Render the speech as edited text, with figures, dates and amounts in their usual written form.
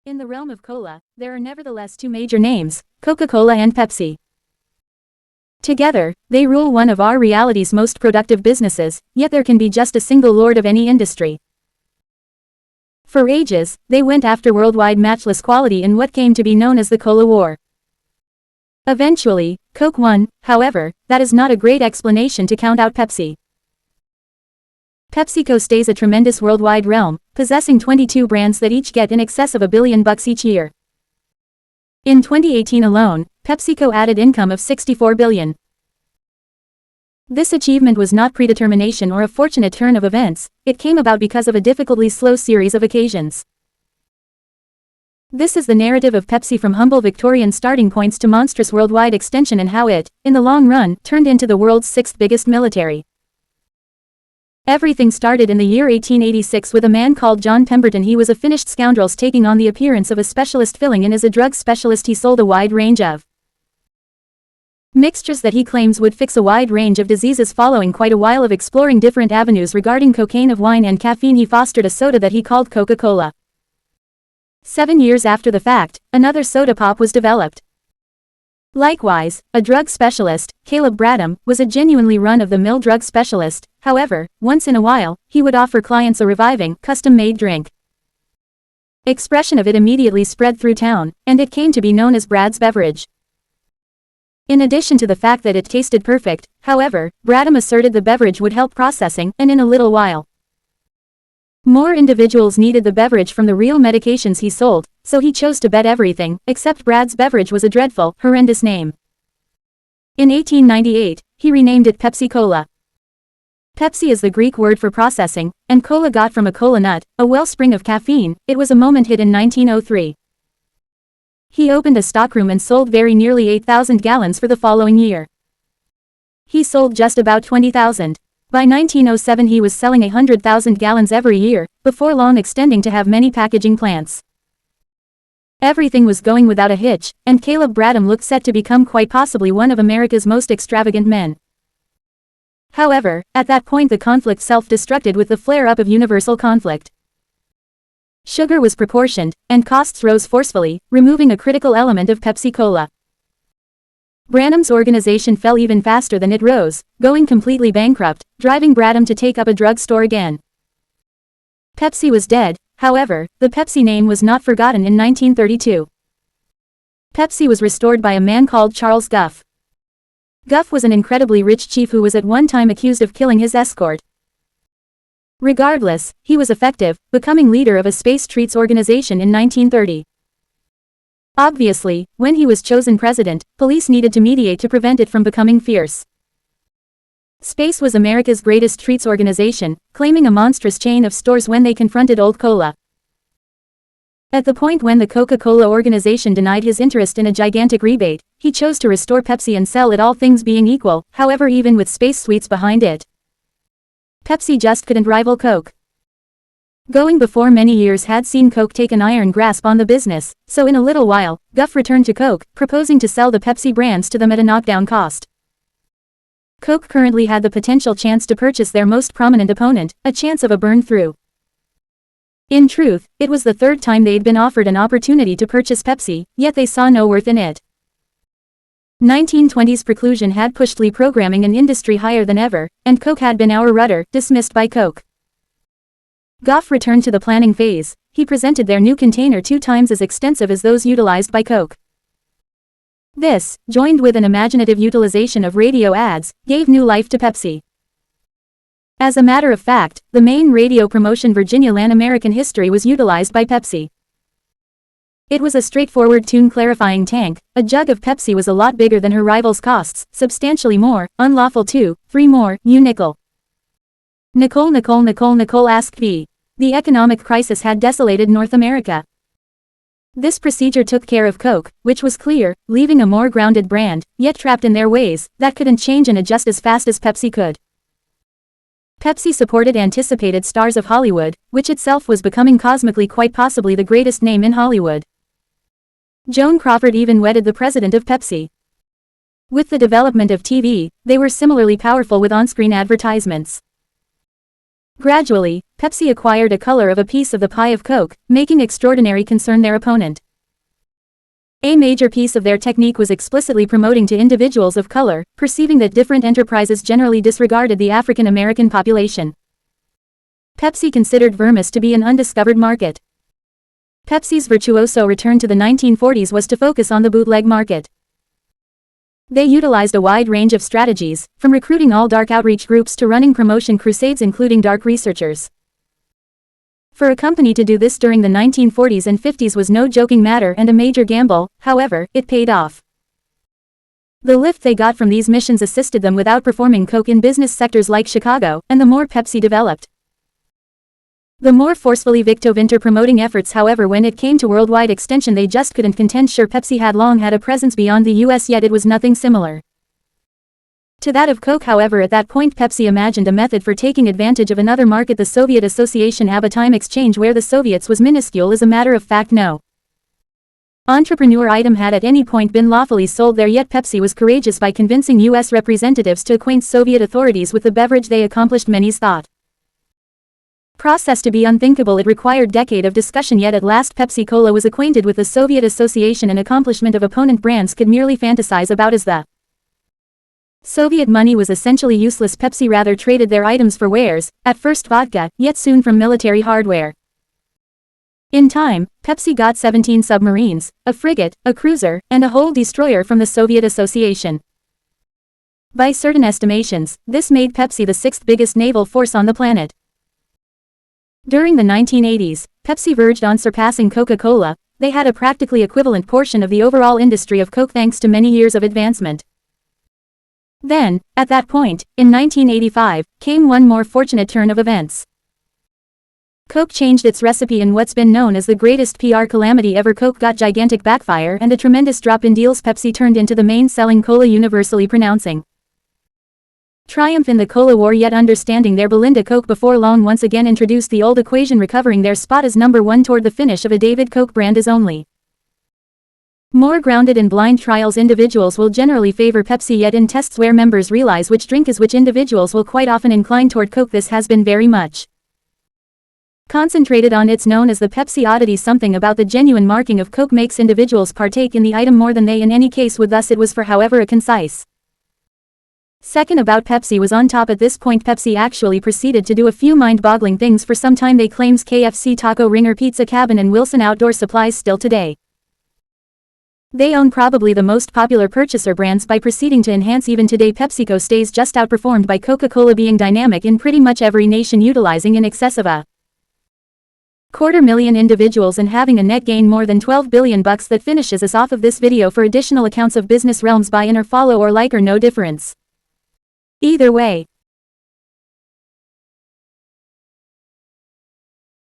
In the realm of cola, there are nevertheless two major names, Coca Cola and Pepsi. Together, they rule one of our reality's most productive businesses, yet there can be just a single lord of any industry. For ages, they went after worldwide matchless quality in what came to be known as the Cola War. Eventually, Coke won, however, that is not a great explanation to count out Pepsi. PepsiCo stays a tremendous worldwide realm, possessing 22 brands that each get in excess of $1 billion each year. In 2018 alone, PepsiCo added income of $64 billion. This achievement was not predetermination or a fortunate turn of events, it came about because of a difficultly slow series of occasions. This is the narrative of Pepsi from humble Victorian starting points to monstrous worldwide extension and how it, in the long run, turned into the world's sixth biggest military. Everything started in the year 1886 with a man called John Pemberton. He was a finished scoundrel taking on the appearance of a specialist, filling in as a drug specialist. He sold a wide range of mixtures that he claims would fix a wide range of diseases. Following quite a while of exploring different avenues regarding cocaine, of wine and caffeine, he fostered a soda that he called Coca Cola. 7 years after the fact, another soda pop was developed. Likewise, a drug specialist, Caleb Bradham, was a genuinely run-of-the-mill drug specialist. However, once in a while, he would offer clients a reviving, custom-made drink. Expression of it immediately spread through town, and it came to be known as Brad's beverage. In addition to the fact that it tasted perfect, however, Bradham asserted the beverage would help processing, and in a little while, more individuals needed the beverage from the real medications he sold, so he chose to bet everything, except Brad's beverage was a dreadful, horrendous name. In 1898, he renamed it Pepsi Cola. Pepsi is the Greek word for processing, and cola got from a cola nut, a wellspring of caffeine. It was a moment hit in 1903. He opened a stockroom and sold very nearly 8,000 gallons for the following year. He sold just about 20,000. By 1907 he was selling 100,000 gallons every year, before long extending to have many packaging plants. Everything was going without a hitch, and Caleb Bradham looked set to become quite possibly one of America's most extravagant men. However, at that point the conflict self-destructed with the flare-up of universal conflict. Sugar was proportioned, and costs rose forcefully, removing a critical element of Pepsi Cola. Bradham's organization fell even faster than it rose, going completely bankrupt, driving Bradham to take up a drugstore again. Pepsi was dead, however, the Pepsi name was not forgotten in 1932. Pepsi was restored by a man called Charles Guff. Guff was an incredibly rich chief who was at one time accused of killing his escort. Regardless, he was effective, becoming leader of a space treats organization in 1930. Obviously, when he was chosen president, police needed to mediate to prevent it from becoming fierce. Space was America's greatest treats organization, claiming a monstrous chain of stores when they confronted old cola. At the point when the Coca-Cola organization denied his interest in a gigantic rebate, he chose to restore Pepsi and sell it, all things being equal, however, even with space sweets behind it. Pepsi just couldn't rival Coke. Going before many years had seen Coke take an iron grasp on the business, so in a little while, Guff returned to Coke, proposing to sell the Pepsi brands to them at a knockdown cost. Coke currently had the potential chance to purchase their most prominent opponent, a chance of a burn-through. In truth, it was the third time they'd been offered an opportunity to purchase Pepsi, yet they saw no worth in it. 1920s preclusion had pushed programming an industry higher than ever, and Coke had been our rudder, dismissed by Coke. Guff returned to the planning phase. He presented their new container 2 times as extensive as those utilized by Coke. This, joined with an imaginative utilization of radio ads, gave new life to Pepsi. As a matter of fact, the main radio promotion Virginia Lan American History was utilized by Pepsi. It was a straightforward tune clarifying tank. A jug of Pepsi was a lot bigger than her rivals' costs, substantially more, unlawful 2, 3 more, you nickel. Nicole asked V. The economic crisis had desolated North America. This procedure took care of Coke, which was clear, leaving a more grounded brand, yet trapped in their ways, that couldn't change and adjust as fast as Pepsi could. Pepsi supported anticipated stars of Hollywood, which itself was becoming cosmically quite possibly the greatest name in Hollywood. Joan Crawford even wedded the president of Pepsi. With the development of TV, they were similarly powerful with on-screen advertisements. Gradually, Pepsi acquired a color of a piece of the pie of Coke, making extraordinary concern their opponent. A major piece of their technique was explicitly promoting to individuals of color, perceiving that different enterprises generally disregarded the African American population. Pepsi considered Vermis to be an undiscovered market. Pepsi's virtuoso return to the 1940s was to focus on the bootleg market. They utilized a wide range of strategies, from recruiting all dark outreach groups to running promotion crusades including dark researchers. For a company to do this during the 1940s and 50s was no joking matter and a major gamble, however, it paid off. The lift they got from these missions assisted them with outperforming Coke in business sectors like Chicago, and the more Pepsi developed, the more forcefully Victo-Vinter promoting efforts. However, when it came to worldwide extension they just couldn't contend. Sure, Pepsi had long had a presence beyond the US, yet it was nothing similar to that of Coke. However, at that point Pepsi imagined a method for taking advantage of another market, the Soviet Association. Ab time exchange where the Soviets was minuscule is a matter of fact no entrepreneur item had at any point been lawfully sold there, yet Pepsi was courageous by convincing US representatives to acquaint Soviet authorities with the beverage. They accomplished many's thought process to be unthinkable. It required decade of discussion, yet at last Pepsi Cola was acquainted with the Soviet Association, an accomplishment of opponent brands could merely fantasize about as the Soviet money was essentially useless. Pepsi rather traded their items for wares, at first vodka, yet soon from military hardware. In time, Pepsi got 17 submarines, a frigate, a cruiser, and a whole destroyer from the Soviet Association. By certain estimations, this made Pepsi the sixth biggest naval force on the planet. During the 1980s, Pepsi verged on surpassing Coca Cola. They had a practically equivalent portion of the overall industry of Coke thanks to many years of advancement. Then, at that point, in 1985, came one more fortunate turn of events. Coke changed its recipe in what's been known as the greatest PR calamity ever. Coke got gigantic backfire and a tremendous drop in deals. Pepsi turned into the main selling cola, universally pronouncing triumph in the cola war, yet understanding their Belinda Coke before long once again introduced the old equation, recovering their spot as number one toward the finish of a David Coke brand is only more grounded in blind trials. Individuals will generally favor Pepsi, yet in tests where members realize which drink is which, individuals will quite often incline toward Coke. This has been very much concentrated on. It's known as the Pepsi oddity. Something about the genuine marking of Coke makes individuals partake in the item more than they in any case would, thus it was for however a concise second about Pepsi was on top. At this point Pepsi actually proceeded to do a few mind-boggling things. For some time they claims KFC, Taco Ringer, Pizza Cabin and Wilson Outdoor Supplies. Still today they own probably the most popular purchaser brands by proceeding to enhance. Even today PepsiCo stays just outperformed by Coca-Cola, being dynamic in pretty much every nation, utilizing in excess of a 250,000 individuals and having a net gain more than $12 billion. That finishes us off of this video. For additional accounts of business realms, buy in or follow or like or no difference either way.